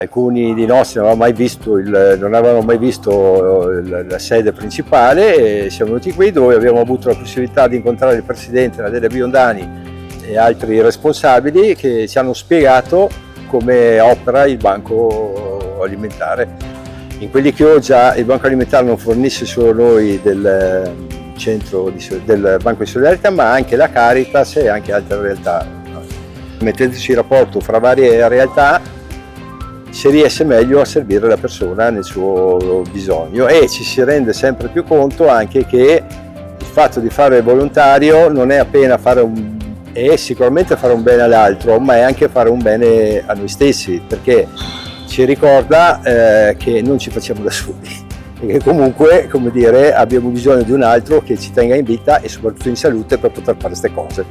Alcuni di nostri non avevano mai visto la sede principale e siamo venuti qui dove abbiamo avuto la possibilità di incontrare il presidente Nadelia Biondani e altri responsabili che ci hanno spiegato come opera il banco alimentare. In quelli che ho già, il banco alimentare non fornisce solo noi del Banco di Solidarietà, ma anche la Caritas e anche altre realtà. Mettendosi in rapporto fra varie realtà si riesce meglio a servire la persona nel suo bisogno e ci si rende sempre più conto anche che il fatto di fare volontario non è appena è sicuramente fare un bene all'altro, ma è anche fare un bene a noi stessi, perché ci ricorda che non ci facciamo da soli e che comunque, come dire, abbiamo bisogno di un altro che ci tenga in vita e soprattutto in salute per poter fare queste cose.